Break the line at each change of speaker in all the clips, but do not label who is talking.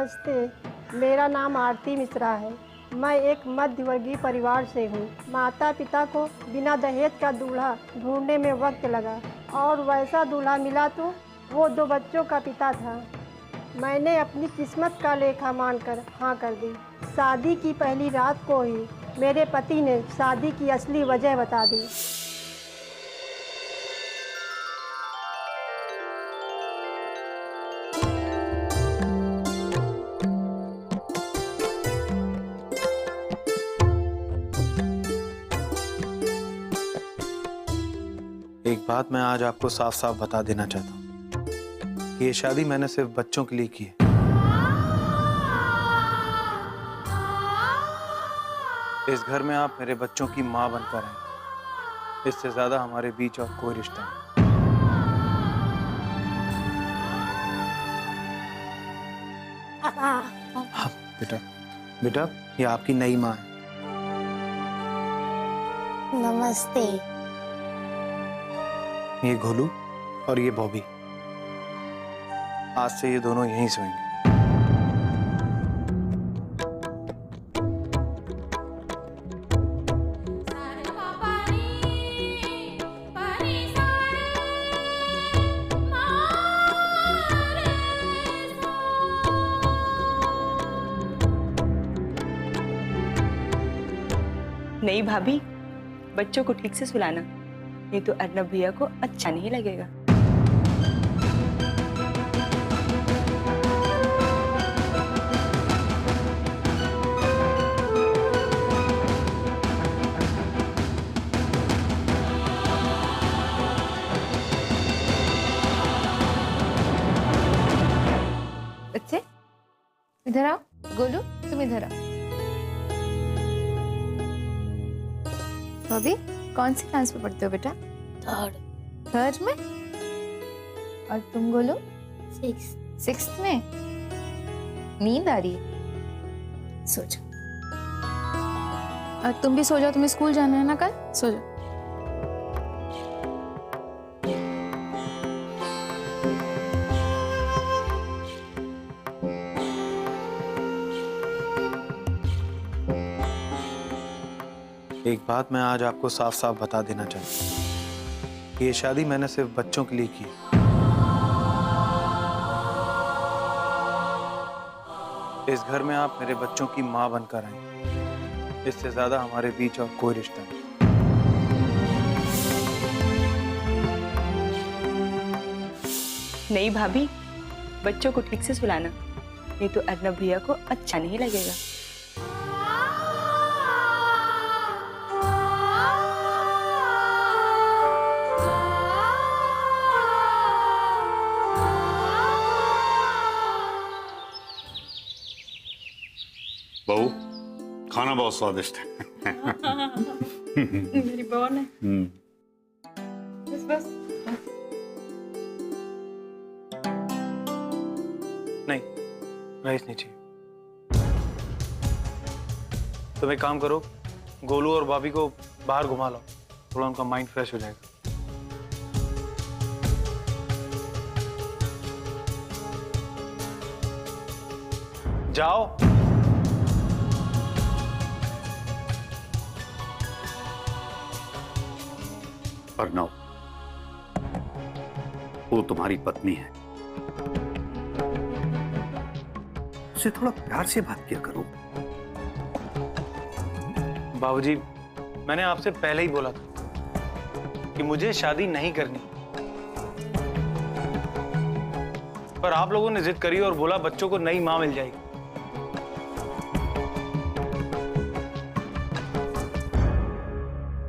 नमस्ते, मेरा नाम आरती मिश्रा है। मैं एक मध्यवर्गीय परिवार से हूँ। माता पिता को बिना दहेज का दूल्हा ढूंढने में वक्त लगा और वैसा दूल्हा मिला तो वो 2 बच्चों का पिता था। मैंने अपनी किस्मत का लेखा मानकर हाँ कर दी। शादी की पहली रात को ही मेरे पति ने शादी की असली वजह बता दी।
एक बात मैं आज आपको साफ साफ बता देना चाहता हूँ कि ये शादी मैंने सिर्फ बच्चों के लिए की है। इस घर में आप मेरे बच्चों की माँ बनकर आए। इससे ज्यादा हमारे बीच और कोई रिश्ता नहीं। हाँ बेटा, बेटा ये आपकी नई माँ है।
नमस्ते।
ये गोलू और ये बॉबी। आज से ये दोनों यहीं सोएंगे।
नहीं भाभी, बच्चों को ठीक से सुलाना, नहीं तो अर्नब भैया को अच्छा नहीं लगेगा।
बच्चे इधर आओ। गोलू तुम इधर आओ। भाभी कौन सी क्लास में पढ़ते हो बेटा? थर्ड में। और तुम गोलू? सिक्स्थ में। नींद आ रही है? सो जाओ। और तुम भी सो जाओ, तुम्हें स्कूल जाना है ना कल, सो जाओ।
एक बात मैं आज आपको साफ साफ बता देना चाहता हूँ कि ये शादी मैंने सिर्फ बच्चों के लिए की है। इस घर में आप मेरे बच्चों की माँ बनकर आए। इससे ज्यादा हमारे बीच और कोई रिश्ता नहीं।
नहीं भाभी, बच्चों को ठीक से सुलाना, नहीं तो अर्नब भैया को अच्छा नहीं लगेगा।
बहू, खाना बहुत स्वादिष्ट है।
मेरी बहन है। बस बस।
नहीं, राइस नहीं चाहिए। तुम एक काम करो, गोलू और भाभी को बाहर घुमा लो, थोड़ा उनका माइंड फ्रेश हो जाएगा। जाओ।
अर्नव, वो तुम्हारी पत्नी है, उसे थोड़ा प्यार से बात किया करो।
बाबूजी, मैंने आपसे पहले ही बोला था कि मुझे शादी नहीं करनी, पर आप लोगों ने जिद करी और बोला बच्चों को नई मां मिल जाएगी।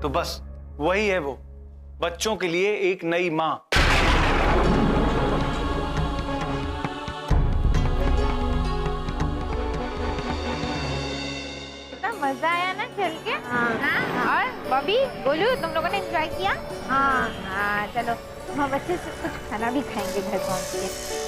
तो बस वही है वो, बच्चों के लिए एक नई मां।
कितना मजा आया ना खेल के। हाँ। और बॉबी, गोलू, तुम लोगों ने एंजॉय किया? हाँ हाँ, चलो हम अच्छे से कुछ खाना भी खाएंगे घर पहुंच के।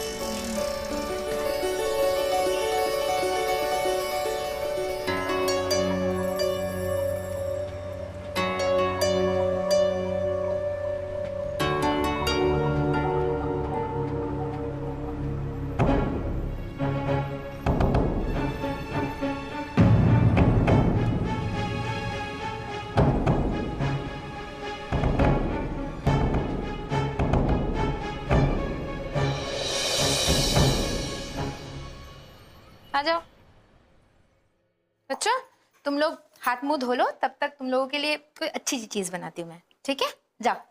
आ जाओ। बच्चों तुम लोग हाथ मुंह धो लो, तब तक तुम लोगों के लिए कोई अच्छी सी चीज बनाती हूँ मैं, ठीक है? जाओ।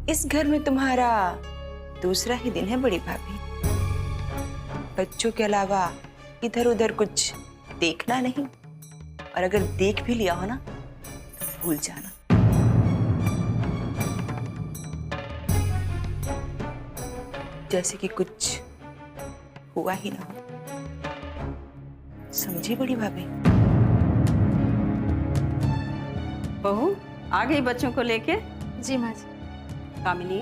इस घर में तुम्हारा दूसरा ही दिन है बड़ी भाभी। बच्चों के अलावा इधर उधर कुछ देखना नहीं, और अगर देख भी लिया हो ना तो भूल जाना। जैसे कि कुछ हुआ ही ना हो। समझी बड़ी भाभी?
बहू आ गई बच्चों को लेके?
जी माँ जी।
कामिनी,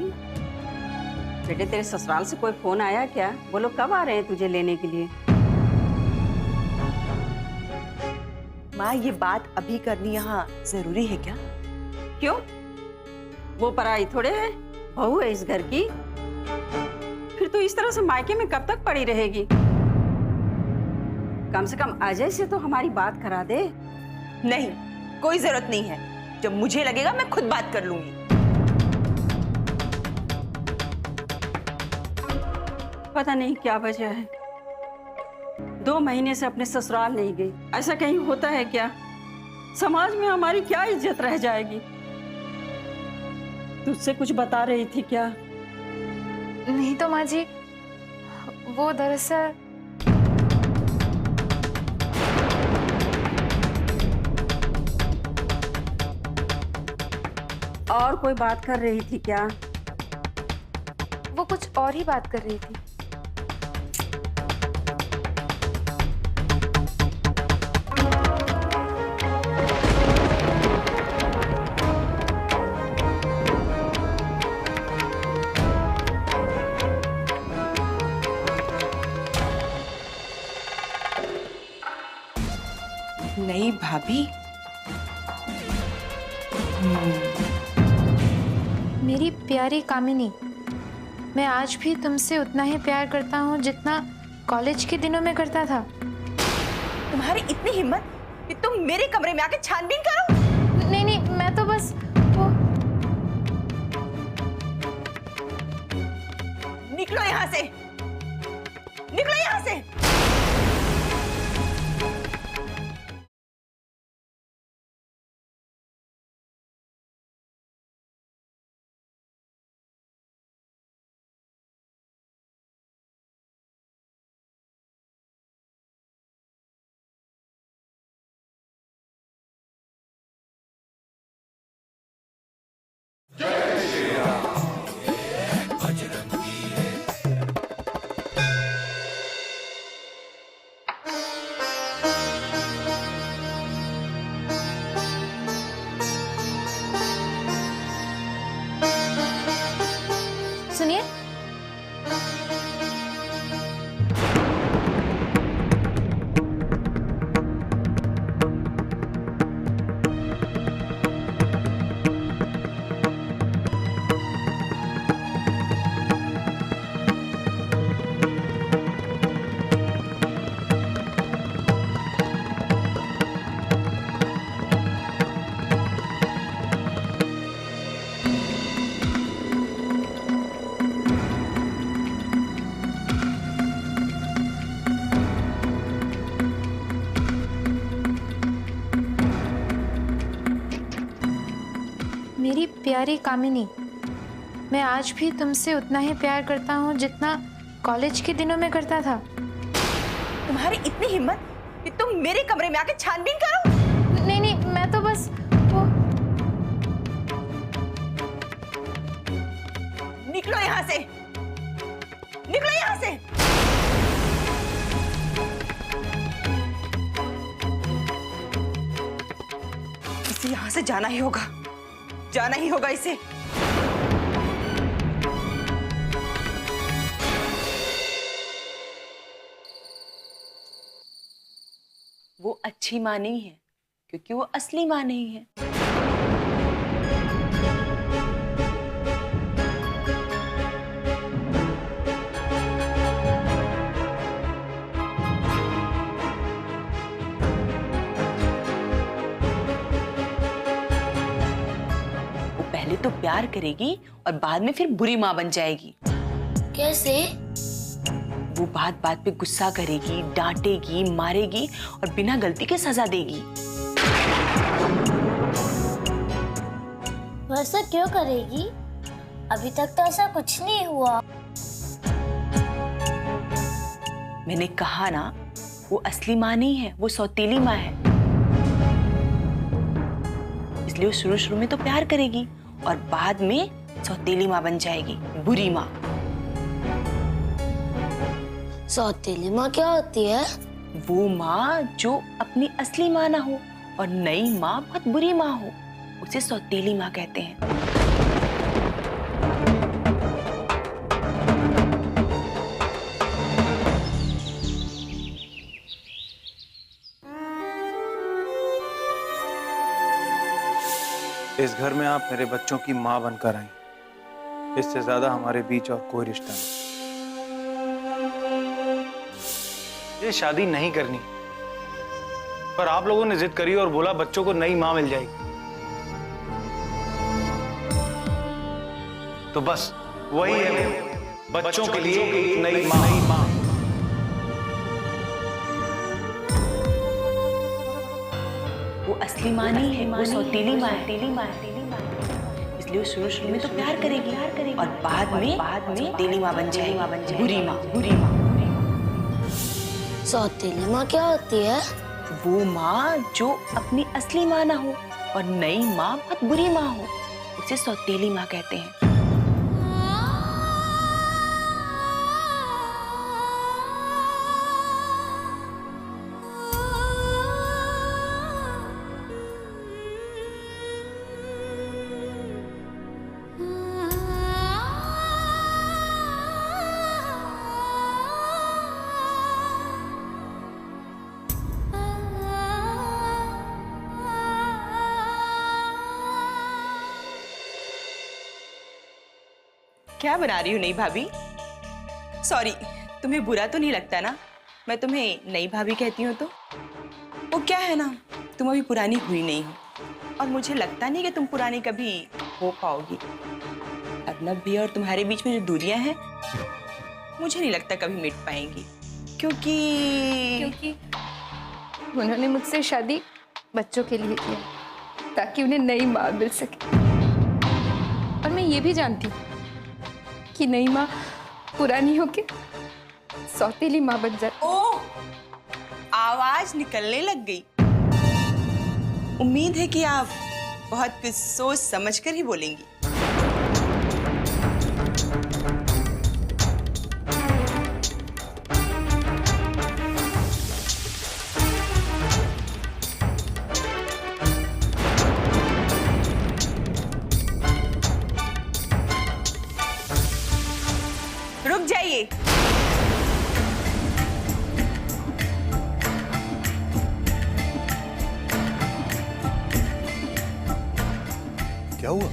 बेटे तेरे ससुराल से कोई फोन आया क्या? वो लोग कब आ रहे हैं तुझे लेने के लिए?
माँ, ये बात अभी करनी यहाँ जरूरी है क्या?
क्यों? वो पराई थोड़े है, बहू है इस घर की। फिर तो इस तरह से मायके में कब तक पड़ी रहेगी? कम से कम अजय से तो हमारी बात करा दे।
नहीं, कोई जरूरत नहीं है। जब मुझे लगेगा मैं खुद बात कर लूंगी।
पता नहीं क्या वजह है, 2 महीने से अपने ससुराल नहीं गई। ऐसा कहीं होता है क्या? समाज में हमारी क्या इज्जत रह जाएगी? तुझसे कुछ बता रही थी क्या?
नहीं तो माँ जी, वो दरअसल
और कोई बात कर रही थी क्या?
वो कुछ और ही बात कर रही थी।
नहीं भाभी।
मेरी प्यारी कामिनी, मैं आज भी तुमसे उतना ही प्यार करता हूँ जितना कॉलेज के दिनों में करता था।
तुम्हारी इतनी हिम्मत कि तुम मेरे कमरे में आके छानबीन करो?
नहीं नहीं, मैं तो बस वो...
निकलो यहाँ से, निकलो यहाँ से।
सुनिए, मेरी प्यारी कामिनी, मैं आज भी तुमसे उतना ही प्यार करता हूँ जितना कॉलेज के दिनों में करता था।
तुम्हारी इतनी हिम्मत कि तुम मेरे कमरे में आके छानबीन करो?
नहीं नहीं, मैं तो बस वो...
निकलो यहाँ से, निकलो यहाँ से। इसे यहाँ से जाना ही होगा, जाना ही होगा इसे। वो अच्छी माँ नहीं है क्योंकि वो असली माँ नहीं है। तो प्यार करेगी और बाद में फिर बुरी माँ बन जाएगी।
कैसे?
वो बात बात पे गुस्सा करेगी, डांटेगी, मारेगी और बिना गलती के सजा देगी।
वैसा क्यों करेगी? अभी तक तो ऐसा कुछ नहीं हुआ।
मैंने कहा ना, वो असली माँ नहीं है, वो सौतेली माँ है। इसलिए वो शुरू शुरू में तो प्यार करेगी और बाद में सौतेली माँ बन जाएगी, बुरी माँ।
सौतेली माँ क्या होती है?
वो माँ जो अपनी असली माँ ना हो और नई माँ बहुत बुरी माँ हो, उसे सौतेली माँ कहते हैं।
इस घर में आप मेरे बच्चों की माँ बनकर आई। इससे ज्यादा हमारे बीच और कोई रिश्ता नहीं। ये शादी नहीं करनी, पर आप लोगों ने जिद करी और बोला बच्चों को नई माँ मिल जाएगी। तो बस वही है, बच्चों के लिए एक नई माँ।
वो असली माँ नहीं है, वो सौतेली माँ है। इसलिए वो शुरू शुरू में तो प्यार करेगी और बाद में सौतेली माँ बन जाएगी, बुरी माँ।
सौतेली माँ क्या होती है?
वो माँ जो अपनी असली माँ ना हो और नई माँ बहुत बुरी माँ हो, उसे सौतेली माँ कहते हैं। क्या बना रही हूँ नई भाभी? सॉरी, तुम्हें बुरा तो नहीं लगता ना मैं तुम्हें नई भाभी कहती हूँ? तो वो क्या है ना, तुम अभी पुरानी हुई नहीं हो और मुझे लगता नहीं कि तुम पुरानी कभी हो पाओगी। अर्नब भी और तुम्हारे बीच में जो दूरियां हैं, मुझे नहीं लगता कभी मिट पाएंगी, क्योंकि
उन्होंने मुझसे शादी बच्चों के लिए किया ताकि उन्हें नई माँ मिल सके। और मैं ये भी जानती हूँ कि नई माँ पुरानी होके सौतेली माँ बन जाए।
ओह, आवाज निकलने लग गई। उम्मीद है कि आप बहुत कुछ सोच समझ कर ही बोलेंगी। रुक जाइए।
क्या हुआ?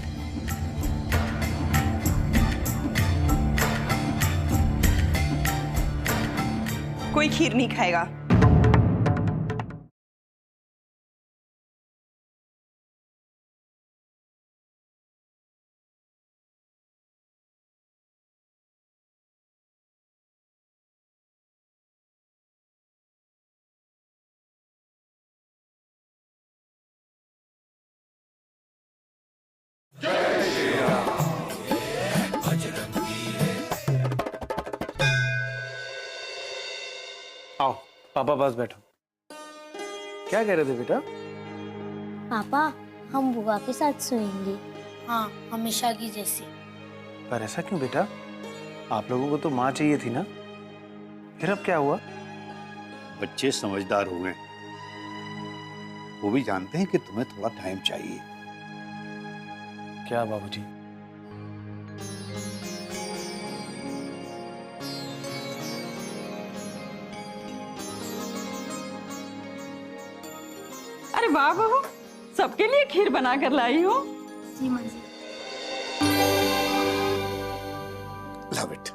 कोई खीर नहीं खाएगा।
आओ पापा पास बैठो। क्या कह रहे थे बेटा?
पापा, हम बुआ के साथ सोएंगे। हाँ, हमेशा की जैसी।
पर ऐसा क्यों बेटा? आप लोगों को तो माँ चाहिए थी ना, फिर अब क्या हुआ?
बच्चे समझदार हो गए, वो भी जानते हैं कि तुम्हें थोड़ा टाइम चाहिए।
क्या बाबूजी?
अरे वाह बहू, सबके लिए खीर बना कर लाई हो।
जी माँ जी।
Love it.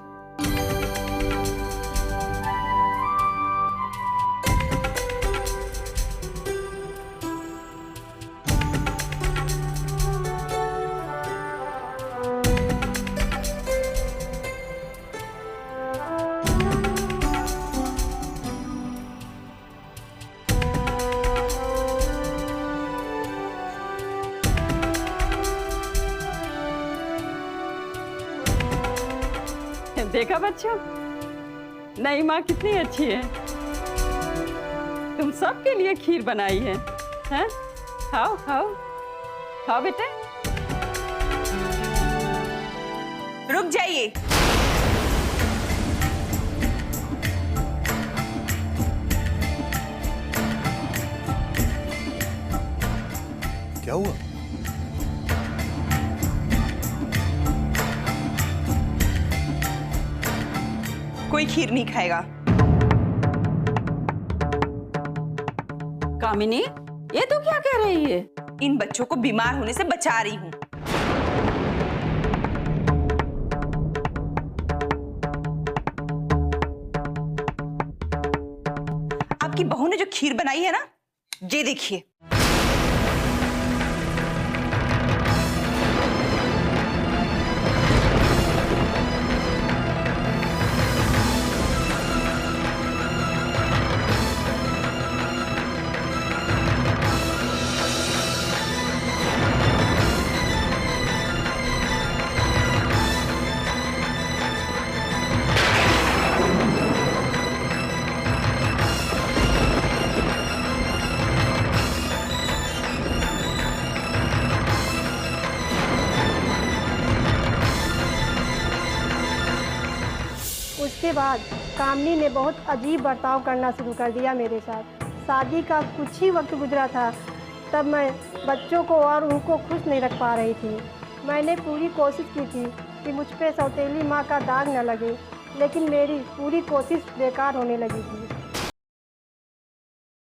देखा बच्चों, नई माँ कितनी अच्छी है। तुम सबके लिए खीर बनाई है, हैं? खाओ खाओ खाओ बेटे।
रुक जाइए।
क्या हुआ?
कोई खीर नहीं खाएगा।
कामिनी, ये तू क्या कह रही है?
इन बच्चों को बीमार होने से बचा रही हूँ। आपकी बहू ने जो खीर बनाई है ना, ये देखिए।
उसके बाद कामनी ने बहुत अजीब बर्ताव करना शुरू कर दिया मेरे साथ। शादी का कुछ ही वक्त गुजरा था, तब मैं बच्चों को और उनको खुश नहीं रख पा रही थी। मैंने पूरी कोशिश की थी कि मुझ पे सौतेली माँ का दाग न लगे, लेकिन मेरी पूरी कोशिश बेकार होने लगी थी।